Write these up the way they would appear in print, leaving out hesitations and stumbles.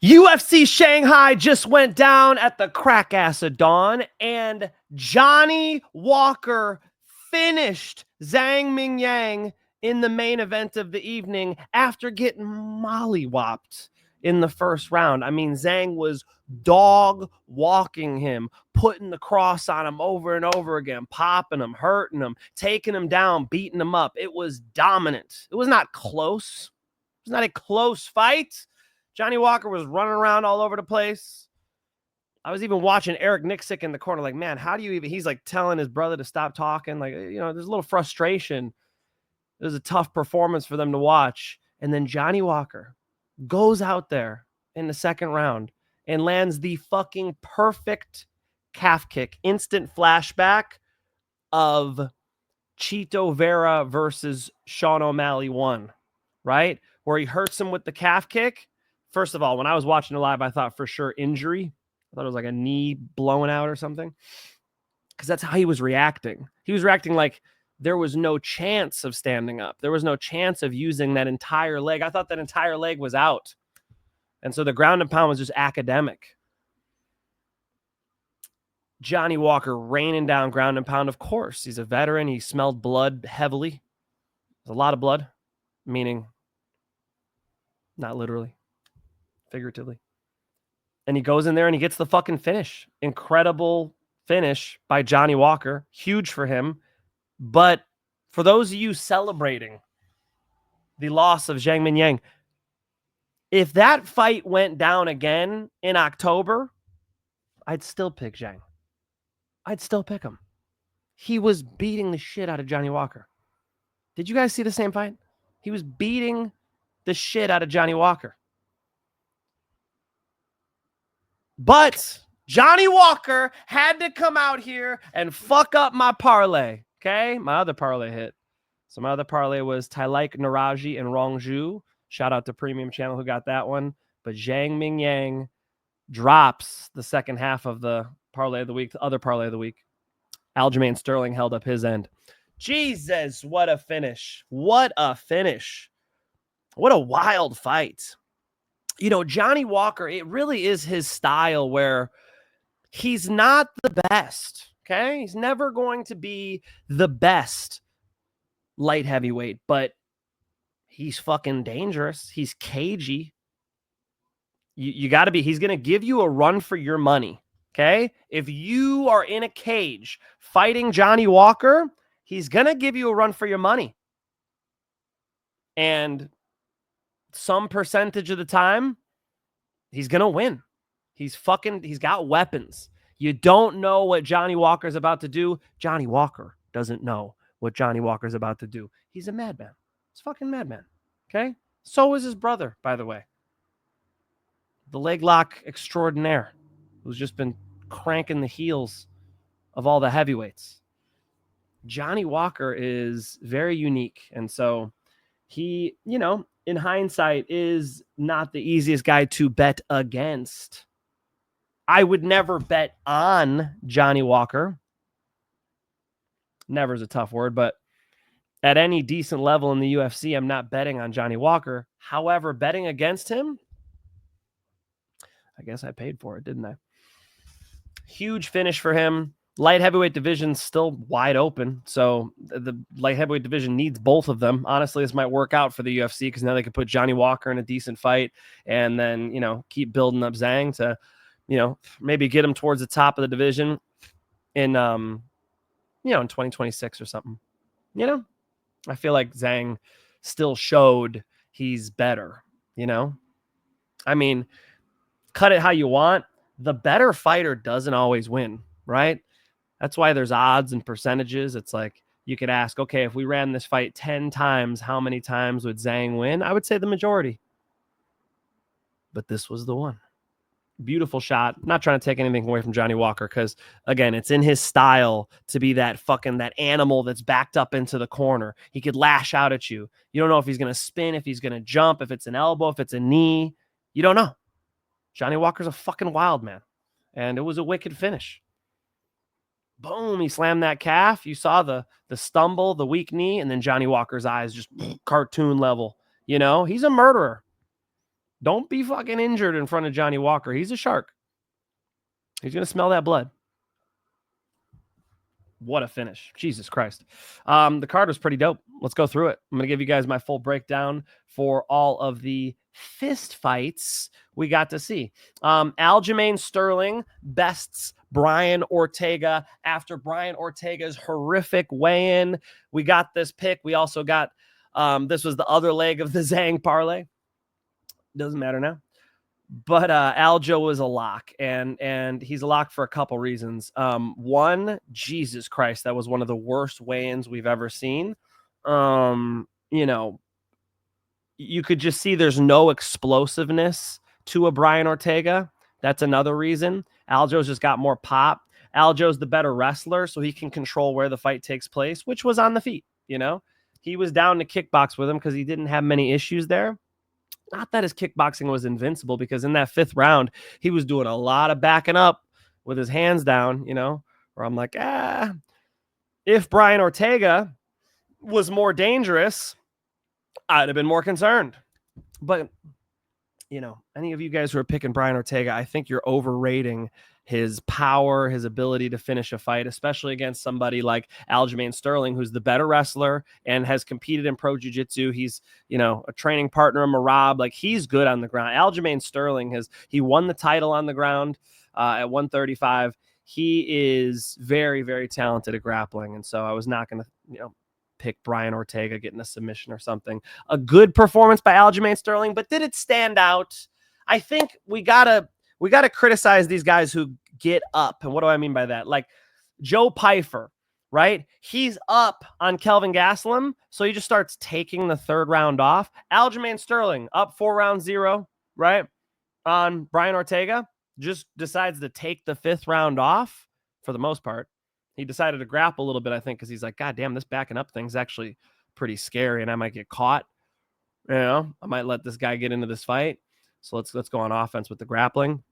UFC Shanghai just went down at the crack ass of dawn, and Johnny Walker finished Zhang Mingyang in the main event of the evening after getting mollywopped in the first round. I mean, Zhang was dog walking him, putting the cross on him over and over again, popping him, hurting him, taking him down, beating him up. It was dominant. It was not close. It was not a close fight. Johnny Walker was running around all over the place. I was even watching Eric Nixick in the corner, like, man, how do you even, he's like telling his brother to stop talking. Like, you know, there's a little frustration. It was a tough performance for them to watch. And then Johnny Walker goes out there in the second round and lands the fucking perfect calf kick. Instant flashback of Chito Vera versus Sean O'Malley 1, right? Where he hurts him with the calf kick. First of all, when I was watching it live, I thought for sure injury. I thought it was like a knee blowing out or something. Because that's how he was reacting. He was reacting like there was no chance of standing up. There was no chance of using that entire leg. I thought that entire leg was out. And so the ground and pound was just academic. Johnny Walker raining down ground and pound. Of course, he's a veteran. He smelled blood heavily. There's a lot of blood, meaning not literally. Figuratively. And he goes in there and he gets the fucking finish. Incredible finish by Johnny Walker. Huge for him. But for those of you celebrating the loss of Zhang Mingyang, if that fight went down again in October, I'd still pick Zhang. I'd still pick him. He was beating the shit out of Johnny Walker. Did you guys see the same fight? He was beating the shit out of Johnny Walker. But Johnny Walker had to come out here and fuck up my parlay, okay? My other parlay hit. So my other parlay was Tailike Nueraji and Rongzhu. Shout out to Premium Channel who got that one. But Zhang Mingyang drops the second half of the parlay of the week, the other parlay of the week. Aljamain Sterling held up his end. Jesus, what a finish. What a finish. What a wild fight. You know, Johnny Walker, it really is his style where he's not the best, okay? He's never going to be the best light heavyweight, but he's fucking dangerous. He's cagey. You got to be, he's going to give you a run for your money, okay? If you are in a cage fighting Johnny Walker, he's going to give you a run for your money. And some percentage of the time, he's going to win. He's got weapons. You don't know what Johnny Walker's about to do. Johnny Walker doesn't know what Johnny Walker's about to do. He's a madman. He's a fucking madman. Okay? So is his brother, by the way. The leg lock extraordinaire, who's just been cranking the heels of all the heavyweights. Johnny Walker is very unique. And so he, you know, in hindsight, is not the easiest guy to bet against. I would never bet on Johnny Walker. Never is a tough word, but at any decent level in the UFC, I'm not betting on Johnny Walker. However, betting against him, I guess I paid for it, didn't I? Huge finish for him. Light heavyweight division's still wide open, so the light heavyweight division needs both of them. Honestly, this might work out for the UFC because now they can put Johnny Walker in a decent fight and then, you know, keep building up Zhang to, you know, maybe get him towards the top of the division in, you know, in 2026 or something. You know, I feel like Zhang still showed he's better, you know? I mean, cut it how you want. The better fighter doesn't always win, right? That's why there's odds and percentages. It's like you could ask, okay, if we ran this fight 10 times, how many times would Zhang win? I would say the majority. But this was the one. Beautiful shot. Not trying to take anything away from Johnny Walker because, again, it's in his style to be that animal that's backed up into the corner. He could lash out at you. You don't know if he's going to spin, if he's going to jump, if it's an elbow, if it's a knee. You don't know. Johnny Walker's a fucking wild man. And it was a wicked finish. Boom, he slammed that calf. You saw the stumble, the weak knee, and then Johnny Walker's eyes just cartoon level. You know, he's a murderer. Don't be fucking injured in front of Johnny Walker. He's a shark. He's going to smell that blood. What a finish. Jesus Christ. The card was pretty dope. Let's go through it. I'm going to give you guys my full breakdown for all of the fist fights we got to see. Aljamain Sterling bests Brian Ortega after Brian Ortega's horrific weigh-in. We got this pick. We also got, this was the other leg of the Zhang parlay. Doesn't matter now. But Aljo was a lock, and he's a lock for a couple reasons. One, Jesus Christ, that was one of the worst weigh-ins we've ever seen. You know, you could just see there's no explosiveness to a Brian Ortega. That's another reason. Aljo's just got more pop. Aljo's the better wrestler, so he can control where the fight takes place, which was on the feet, you know? He was down to kickbox with him because he didn't have many issues there. Not that his kickboxing was invincible, because in that 5th round, he was doing a lot of backing up with his hands down, you know, where I'm like, if Brian Ortega was more dangerous, I'd have been more concerned. But, you know, any of you guys who are picking Brian Ortega, I think you're overrating his power, his ability to finish a fight, especially against somebody like Aljamain Sterling, who's the better wrestler and has competed in pro jiu-jitsu. He's, you know, a training partner of Marab. Like, he's good on the ground. Aljamain Sterling he won the title on the ground at 135. He is very, very talented at grappling. And so I was not going to, you know, pick Brian Ortega getting a submission or something. A good performance by Aljamain Sterling, but did it stand out? I think we gotta criticize these guys who get up. And what do I mean by that? Like Joe Pyfer, right? He's up on Kelvin Gastelum, so he just starts taking the 3rd round off. Aljamain Sterling up 4-0, right? On Brian Ortega, just decides to take the 5th round off for the most part. He decided to grapple a little bit, I think, because he's like, God damn, this backing up thing's actually pretty scary, and I might get caught. You know, I might let this guy get into this fight. So let's go on offense with the grappling.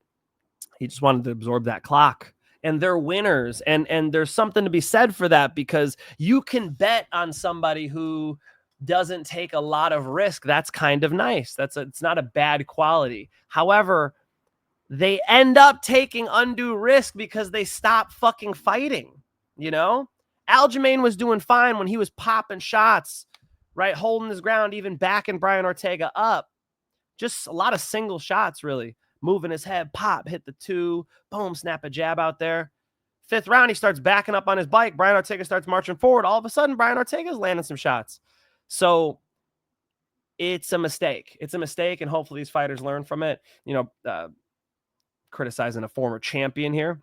He just wanted to absorb that clock. And they're winners. And there's something to be said for that, because you can bet on somebody who doesn't take a lot of risk. That's kind of nice. It's not a bad quality. However, they end up taking undue risk because they stop fucking fighting. You know, Aljamain was doing fine when he was popping shots, right? Holding his ground, even backing Brian Ortega up. Just a lot of single shots, really. Moving his head, pop, hit the 2, boom, snap a jab out there. 5th round, he starts backing up on his bike. Brian Ortega starts marching forward. All of a sudden, Brian Ortega's landing some shots. So it's a mistake. It's a mistake, and hopefully these fighters learn from it. You know, criticizing a former champion here,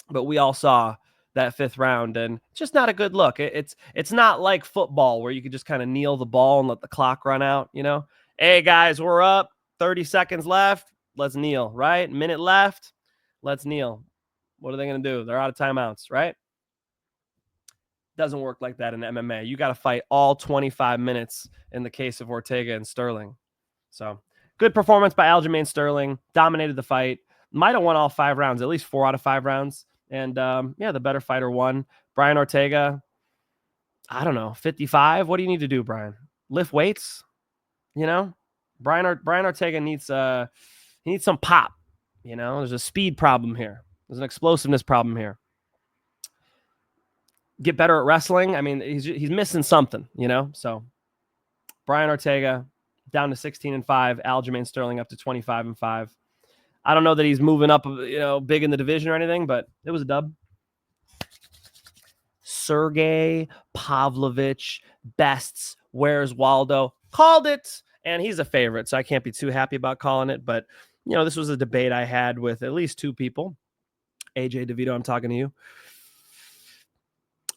but we all saw that 5th round, and just not a good look. It's not like football where you could just kind of kneel the ball and let the clock run out, you know? Hey, guys, we're up. 30 seconds left. Let's kneel, right? Minute left. Let's kneel. What are they going to do? They're out of timeouts, right? Doesn't work like that in MMA. You got to fight all 25 minutes in the case of Ortega and Sterling. So good performance by Aljamain Sterling. Dominated the fight. Might have won all 5 rounds, at least 4 out of 5 rounds. And yeah, the better fighter won. Brian Ortega, I don't know, 55. What do you need to do, Brian? Lift weights? You know, Brian Ortega needs he needs some pop. You know, there's a speed problem here. There's an explosiveness problem here. Get better at wrestling. I mean, he's missing something, you know. So Brian Ortega down to 16-5. Aljamain Sterling up to 25-5. I don't know that he's moving up, you know, big in the division or anything, but it was a dub. Sergei Pavlovich bests Where's Waldo. Called it, and he's a favorite, so I can't be too happy about calling it. But, you know, this was a debate I had with at least 2 people. AJ DeVito, I'm talking to you.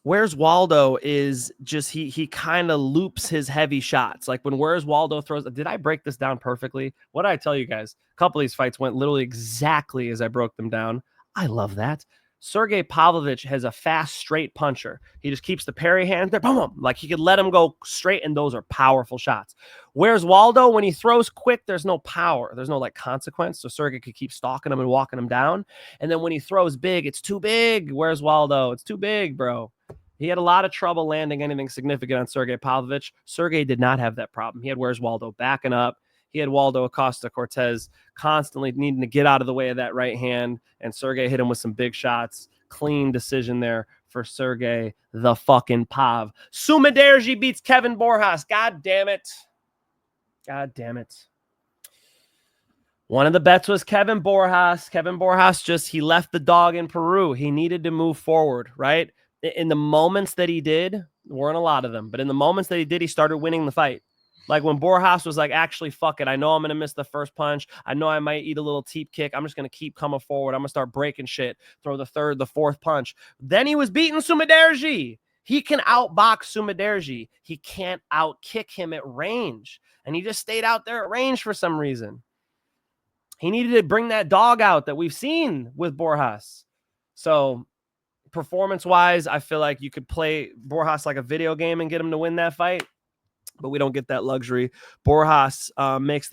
Where's Waldo is just, he kind of loops his heavy shots. Like when Where's Waldo throws, did I break this down perfectly? What did I tell you guys? A couple of these fights went literally exactly as I broke them down. I love that. Sergei Pavlovich has a fast, straight puncher. He just keeps the parry hand there. Boom, boom. Like he could let him go straight, and those are powerful shots. Where's Waldo? When he throws quick, there's no power. There's no like consequence. So Sergei could keep stalking him and walking him down. And then when he throws big, it's too big. Where's Waldo? It's too big, bro. He had a lot of trouble landing anything significant on Sergei Pavlovich. Sergei did not have that problem. He had Where's Waldo backing up. he had Waldo, Acosta, Cortes constantly needing to get out of the way of that right hand, and Sergei hit him with some big shots. Clean decision there for Sergei the fucking Pav. Sumudaerji beats Kevin Borjas. God damn it. God damn it. One of the bets was Kevin Borjas. Kevin Borjas he left the dog in Peru. He needed to move forward, right? In the moments that he did, weren't a lot of them, but in the moments that he did, he started winning the fight. Like when Borjas was like, actually, fuck it. I know I'm going to miss the first punch. I know I might eat a little teep kick. I'm just going to keep coming forward. I'm going to start breaking shit, throw the third, the fourth punch. Then he was beating Sumudaerji. He can outbox Sumudaerji. He can't outkick him at range. And he just stayed out there at range for some reason. He needed to bring that dog out that we've seen with Borjas. So performance-wise, I feel like you could play Borjas like a video game and get him to win that fight, but we don't get that luxury. Borjas makes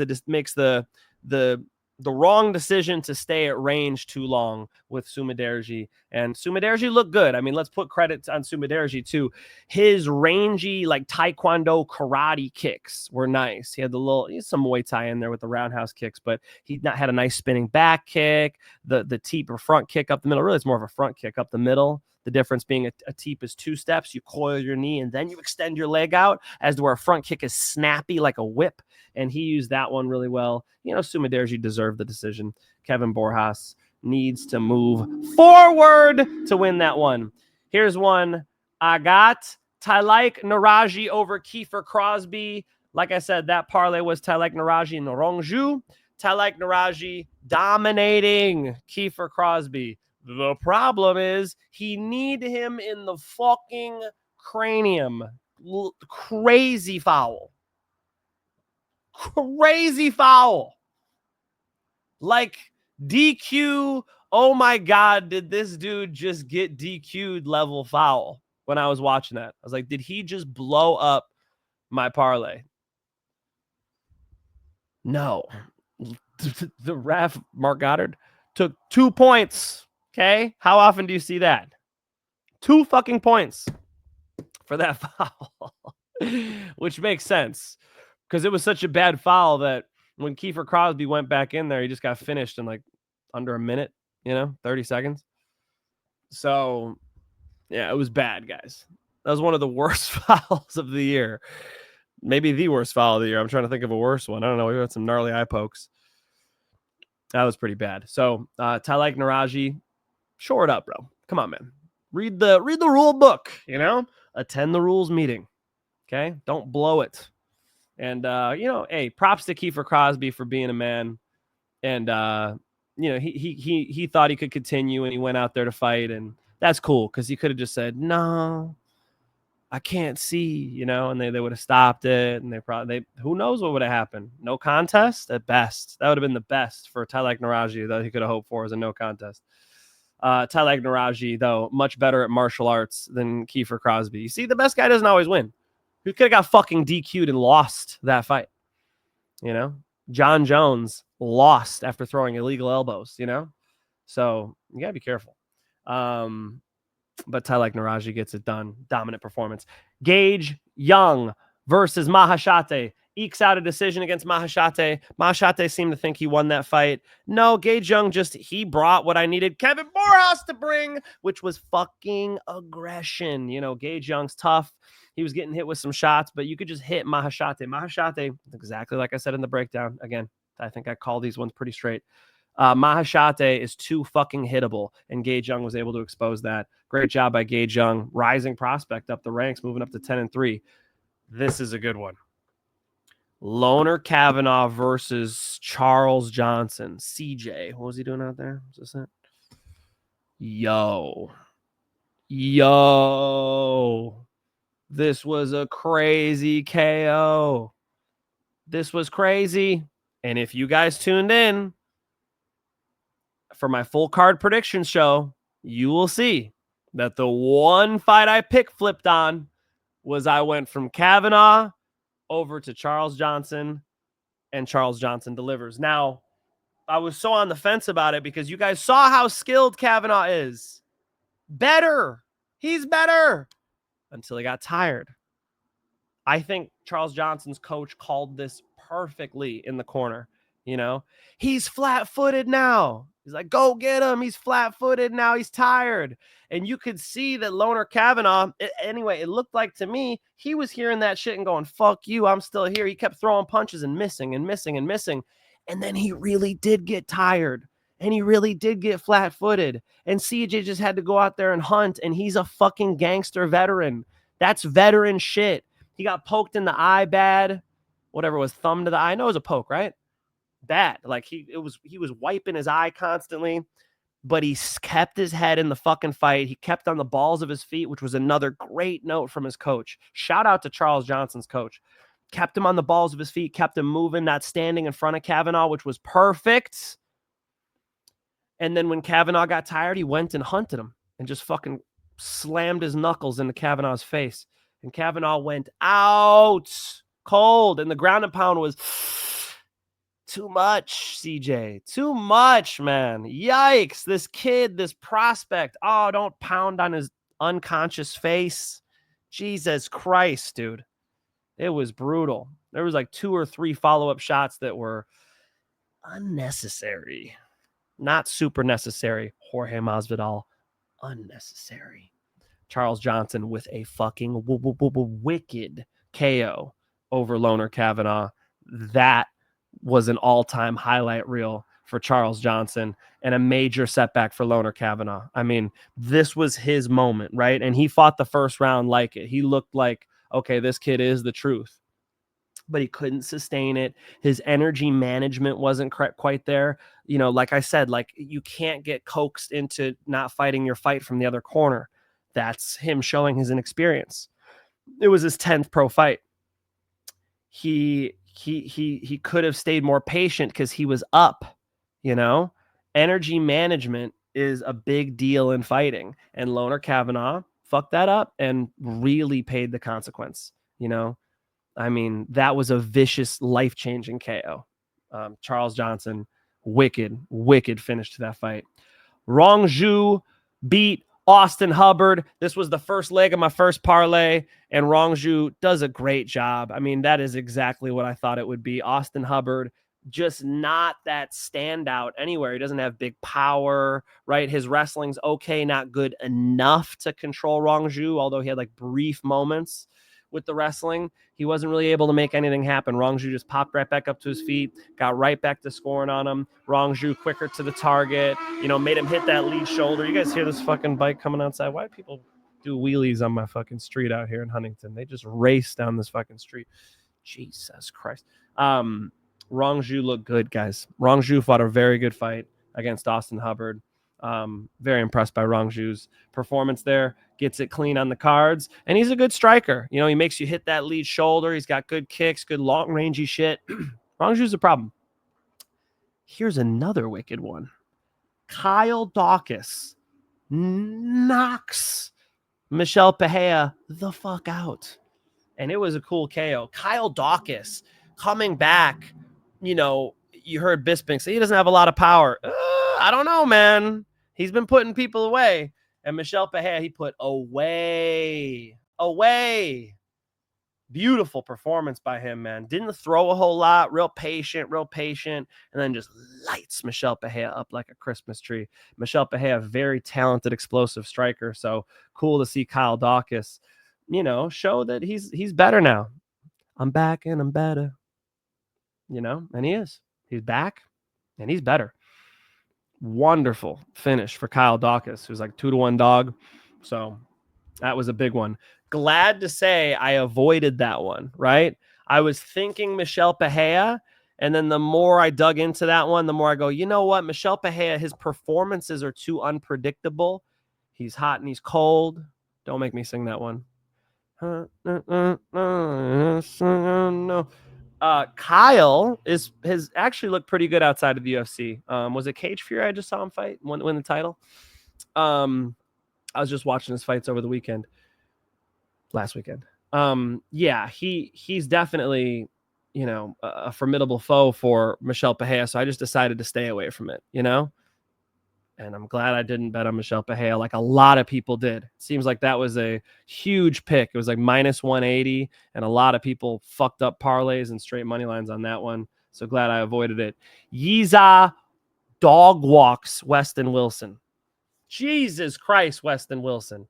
the wrong decision to stay at range too long with Sumudaerji. And Sumudaerji looked good. I mean, let's put credit on Sumudaerji too. His rangy, like Taekwondo karate kicks were nice. He had some Muay Thai in there with the roundhouse kicks, but he had a nice spinning back kick, the teep or front kick up the middle. Really, it's more of a front kick up the middle. The difference being a teep is 2 steps. You coil your knee and then you extend your leg out, as to where a front kick is snappy like a whip. And he used that one really well. You know, Sumudaerji deserved the decision. Kevin Borjas needs to move forward to win that one. Here's one I got. Nueraji over Kiefer Crosbie. Like I said, that parlay was Nueraji and Rongzhu. Nueraji dominating Kiefer Crosbie. The problem is he need him in the fucking cranium. Crazy foul. Crazy foul. Like DQ. Oh my God, did this dude just get DQ'd level foul when I was watching that? I was like, did he just blow up my parlay? No. The ref, Mark Goddard, took 2 points. Okay, how often do you see that? 2 fucking points for that foul, which makes sense because it was such a bad foul that when Kiefer Crosbie went back in there, he just got finished in like under a minute, 30 seconds. So, yeah, it was bad, guys. That was one of the worst fouls of the year. Maybe the worst foul of the year. I'm trying to think of a worse one. I don't know. We had some gnarly eye pokes. That was pretty bad. So, Nueraji, shore it up, bro. Come on, man. Read the rule book, attend the rules meeting. Okay. Don't blow it. And, hey, props to Kiefer Crosbie for being a man. And, he thought he could continue and he went out there to fight. And that's cool because he could have just said, no, I can't see, and they would have stopped it. And who knows what would have happened? No contest at best. That would have been the best for Nueraji that he could have hoped for as a no contest. Nueraji, though, much better at martial arts than Kiefer Crosbie. You see, the best guy doesn't always win. He could have got fucking DQ'd and lost that fight. John Jones lost after throwing illegal elbows, So you got to be careful. But Nueraji gets it done. Dominant performance. Gage Young versus Mahashate. Ekes out a decision against Mahashate. Mahashate seemed to think he won that fight. No, Gage Young he brought what I needed Kevin Borjas to bring, which was fucking aggression. Gage Young's tough. He was getting hit with some shots, but you could just hit Mahashate. Mahashate, exactly like I said in the breakdown. Again, I think I call these ones pretty straight. Mahashate is too fucking hittable, and Gage Young was able to expose that. Great job by Gage Young. Rising prospect up the ranks, moving up to 10-3. This is a good one. Loner Kavanagh versus Charles Johnson. CJ. What was he doing out there? Was this it? Yo. This was a crazy KO. This was crazy. And if you guys tuned in for my full card prediction show, you will see that the one fight I flipped on was I went from Kavanagh over to Charles Johnson, and Charles Johnson delivers. Now, I was so on the fence about it because you guys saw how skilled Kavanagh is. Better. He's better. Until he got tired. I think Charles Johnson's coach called this perfectly in the corner. He's flat-footed now. He's like, go get him. He's flat-footed now. He's tired. And you could see that Loner Kavanagh, anyway, it looked like to me, he was hearing that shit and going, fuck you, I'm still here. He kept throwing punches and missing and missing and missing. And then he really did get tired. And he really did get flat-footed. And CJ just had to go out there and hunt. And he's a fucking gangster veteran. That's veteran shit. He got poked in the eye bad. Whatever it was, thumb to the eye. I know it was a poke, right? Bad. Like he was wiping his eye constantly, but he kept his head in the fucking fight. He kept on the balls of his feet, which was another great note from his coach. Shout out to Charles Johnson's coach. Kept him on the balls of his feet, kept him moving, not standing in front of Kavanagh, which was perfect. And then when Kavanagh got tired, he went and hunted him and just fucking slammed his knuckles into Kavanagh's face. And Kavanagh went out cold, and the ground and pound was too much, CJ. Too much, man. Yikes. This kid, this prospect. Oh, don't pound on his unconscious face. Jesus Christ, dude. It was brutal. There was like 2 or 3 follow-up shots that were unnecessary. Not super necessary. Jorge Masvidal, unnecessary. Charles Johnson with a fucking wicked KO over Loner Kavanagh. That was an all-time highlight reel for Charles Johnson and a major setback for Loner Kavanagh. I mean, this was his moment, right? And he fought the first round like it. He looked like, okay, this kid is the truth. But he couldn't sustain it. His energy management wasn't quite there. Like I said, like you can't get coaxed into not fighting your fight from the other corner. That's him showing his inexperience. It was his 10th pro fight. He could have stayed more patient because he was up. Energy management is a big deal in fighting, and Loner Kavanagh fucked that up and really paid the consequence. I mean, that was a vicious, life-changing KO. Charles Johnson, wicked finish to that fight. Rongzhu beat Austin Hubbard. This was the first leg of my first parlay, and Rongzhu does a great job. I mean, that is exactly what I thought it would be. Austin Hubbard, just not that standout anywhere. He doesn't have big power, right? His wrestling's okay, not good enough to control Rongzhu, although he had like brief moments with the wrestling. He wasn't really able to make anything happen. Rongzhu just popped right back up to his feet, got right back to scoring on him. Rongzhu quicker to the target, made him hit that lead shoulder. You guys hear this fucking bike coming outside? Why do people do wheelies on my fucking street out here in Huntington? They just race down this fucking street. Jesus Christ. Rongzhu looked good, guys. Rongzhu fought a very good fight against Austin Hubbard. Very impressed by Rongzhu's performance there. Gets it clean on the cards, and he's a good striker. He makes you hit that lead shoulder. He's got good kicks, good long rangey shit. Rongzhu's a problem. Here's another wicked one. Kyle Daukus knocks Michel Pereira the fuck out, and it was a cool KO. Kyle Daukus coming back. You heard Bisping say he doesn't have a lot of power. I don't know, man. He's been putting people away. And Michel Pereira, he put away. Beautiful performance by him, man. Didn't throw a whole lot. Real patient. And then just lights Michel Pereira up like a Christmas tree. Michel Pereira, very talented, explosive striker. So cool to see Kyle Daukus, show that he's better now. I'm back and I'm better. And he is. He's back and he's better. Wonderful finish for Kyle Daukus, who's like 2-1 dog. So that was a big one. Glad to say I avoided that one, right? I was thinking Michel Pereira, and then the more I dug into that one, the more I go, you know what? Michel Pereira, his performances are too unpredictable. He's hot and he's cold. Don't make me sing that one. No. Kyle has actually looked pretty good outside of the UFC. Was it Cage Fury I just saw him fight, win the title? I was just watching his fights over the last weekend. Yeah, he's definitely, a formidable foe for Michel Pereira, so I just decided to stay away from it, And I'm glad I didn't bet on Michel Pereira like a lot of people did. It seems like that was a huge pick. It was like minus 180, and a lot of people fucked up parlays and straight money lines on that one. So glad I avoided it. Yizha dog walks Weston Wilson. Jesus Christ, Weston Wilson.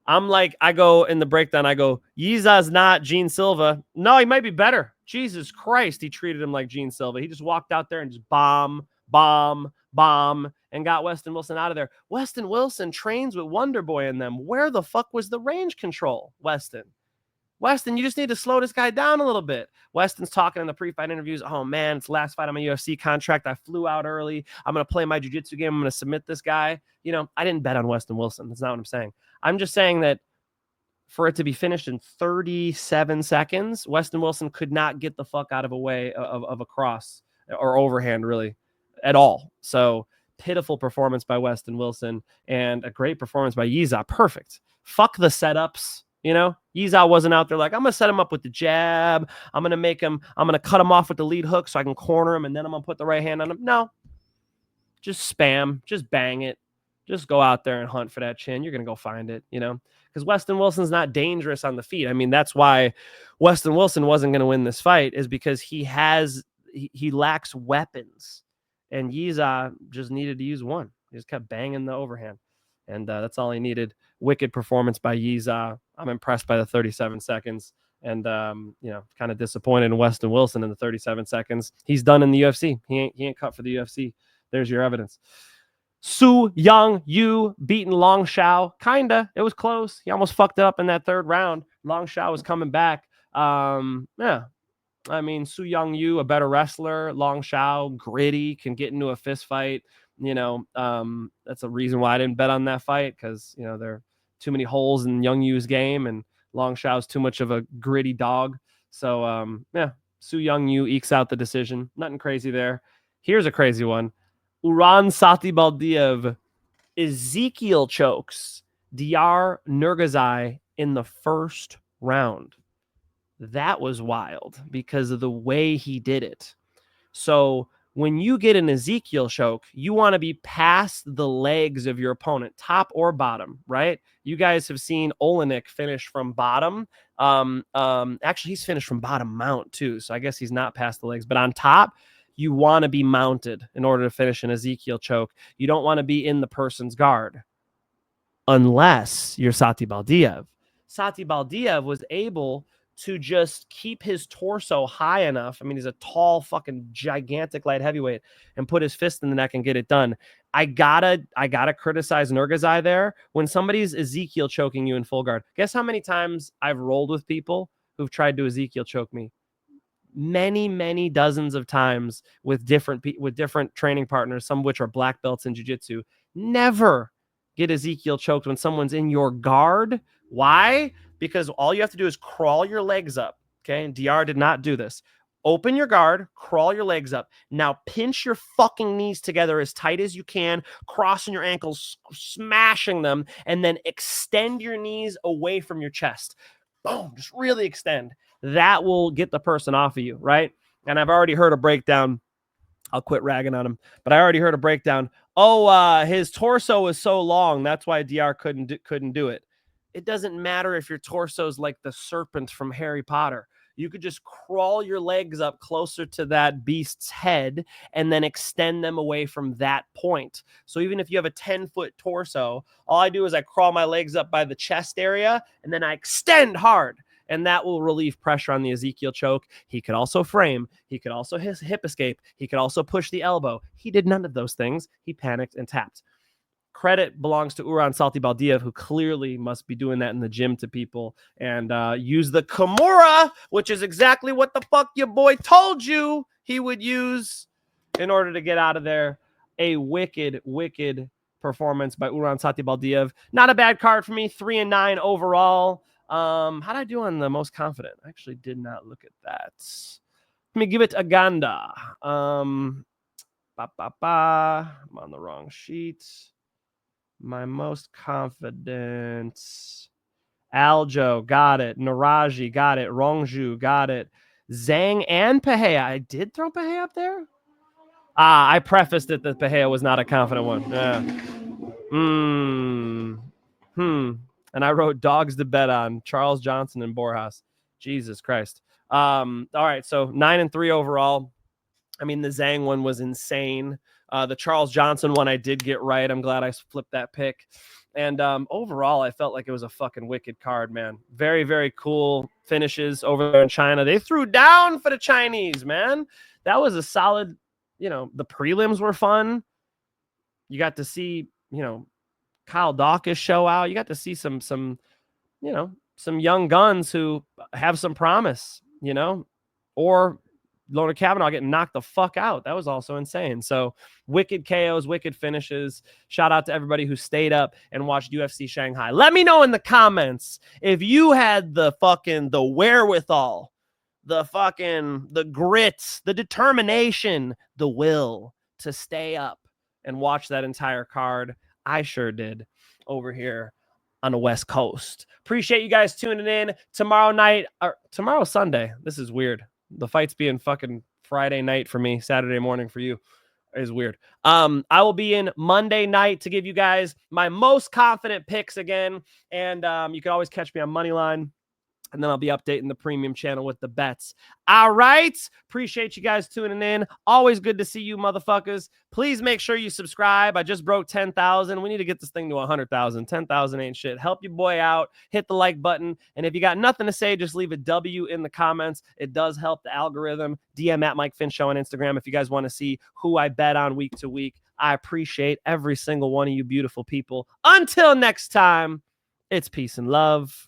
I'm like, I go in the breakdown, I go, Yizha's not Gene Silva. No, he might be better. Jesus Christ, he treated him like Gene Silva. He just walked out there and just bomb, and got Weston Wilson out of there. Weston Wilson trains with Wonder Boy in them. Where the fuck was the range control, Weston? Weston, you just need to slow this guy down a little bit. Weston's talking in the pre-fight interviews. Oh, man, it's the last fight on my UFC contract. I flew out early. I'm going to play my jiu-jitsu game. I'm going to submit this guy. You know, I didn't bet on Weston Wilson. That's not what I'm saying. I'm just saying that for it to be finished in 37 seconds, Weston Wilson could not get the fuck out of a way of a cross or overhand, really, at all. So pitiful performance by Weston Wilson and a great performance by Yizha. Perfect. Fuck the setups. You know, Yizha wasn't out there like, I'm going to set him up with the jab. I'm going to cut him off with the lead hook so I can corner him, and then I'm going to put the right hand on him. No, just spam, just bang it. Just go out there and hunt for that chin. You're going to go find it, you know, because Weston Wilson's not dangerous on the feet. I mean, that's why Weston Wilson wasn't going to win this fight, is because he lacks weapons, and Yizha just needed to use one. He just kept banging the overhand. And that's all he needed. Wicked performance by Yizha. I'm impressed by the 37 seconds. And, you know, kind of disappointed in Weston Wilson in the 37 seconds. He's done in the UFC. He ain't cut for the UFC. There's your evidence. Su Young Yu beating Long Xiao. Kinda. It was close. He almost fucked it up in that third round. Long Xiao was coming back. Yeah. I mean, Su Young Yu, a better wrestler. Long Xiao, gritty, can get into a fist fight. You know, that's a reason why I didn't bet on that fight, because, you know, there are too many holes in Young Yu's game, and Long Xiao's too much of a gritty dog. So, yeah, Su Young Yu ekes out the decision. Nothing crazy there. Here's a crazy one. Satybaliev Ezekiel chokes Dr. Nurgozhay in the first round. That was wild because of the way he did it. So when you get an Ezekiel choke, you want to be past the legs of your opponent, top or bottom, right? You guys have seen Olenek finish from bottom. Actually, he's finished from bottom mount too, so I guess he's not past the legs. But on top, you want to be mounted in order to finish an Ezekiel choke. You don't want to be in the person's guard unless you're Satybaliev. Satybaliev was able to just keep his torso high enough. I mean, he's a tall, fucking gigantic light heavyweight, and put his fist in the neck and get it done. I gotta criticize Nurgozhay there. When somebody's Ezekiel choking you in full guard, guess how many times I've rolled with people who've tried to Ezekiel choke me? Many dozens of times with different training partners, some of which are black belts in jiu-jitsu. Never get Ezekiel choked when someone's in your guard. Why? Because all you have to do is crawl your legs up. Okay. And DR did not do this. Open your guard, crawl your legs up. Now pinch your fucking knees together as tight as you can, crossing your ankles, smashing them, and then extend your knees away from your chest. Boom, just really extend. That will get the person off of you, right? And I've already heard a breakdown. I'll quit ragging on him, but I already heard a breakdown. Oh, his torso is so long, that's why DR couldn't do it. It doesn't matter if your torso is like the serpent from Harry Potter. You could just crawl your legs up closer to that beast's head and then extend them away from that point. So even if you have a 10-foot torso, all I do is I crawl my legs up by the chest area and then I extend hard. And that will relieve pressure on the Ezekiel choke. He could also frame. He could also hip escape. He could also push the elbow. He did none of those things. He panicked and tapped. Credit belongs to Satybaliev, who clearly must be doing that in the gym to people, and use the Kimura, which is exactly what the fuck your boy told you he would use in order to get out of there. A wicked performance by Satybaliev. Not a bad card for me. 3-9 overall. How did I do on the most confident? I actually did not look at that. Let me give it a Ganda. I'm on the wrong sheet. My most confident. Aljo, got it. Nueraji, got it. Rongzhu, got it. Zhang and Pereira. I did throw Pereira up there? I prefaced it that Pereira was not a confident one. Yeah. And I wrote dogs to bet on, Charles Johnson and Borjas. Jesus Christ. All right, so 9-3 overall. I mean, the Zhang one was insane. The Charles Johnson one I did get right. I'm glad I flipped that pick. And overall, I felt like it was a fucking wicked card, man. Very, very cool finishes over there in China. They threw down for the Chinese, man. That was a solid, the prelims were fun. You got to see, Kyle Daukus show out. You got to see some young guns who have some promise, or Lorna Kavanaugh getting knocked the fuck out. That was also insane. So wicked KOs, wicked finishes. Shout out to everybody who stayed up and watched UFC Shanghai. Let me know in the comments if you had the wherewithal, the grit, the determination, the will to stay up and watch that entire card. I sure did over here on the West Coast. Appreciate you guys tuning in. Tomorrow Sunday. This is weird. The fight's being fucking Friday night for me, Saturday morning for you is weird. I will be in Monday night to give you guys my most confident picks again. And you can always catch me on Moneyline. And then I'll be updating the premium channel with the bets. All right. Appreciate you guys tuning in. Always good to see you, motherfuckers. Please make sure you subscribe. I just broke 10,000. We need to get this thing to 100,000. 10,000 ain't shit. Help your boy out. Hit the like button. And if you got nothing to say, just leave a W in the comments. It does help the algorithm. DM at mikefinchshow on Instagram if you guys want to see who I bet on week to week. I appreciate every single one of you beautiful people. Until next time, it's peace and love.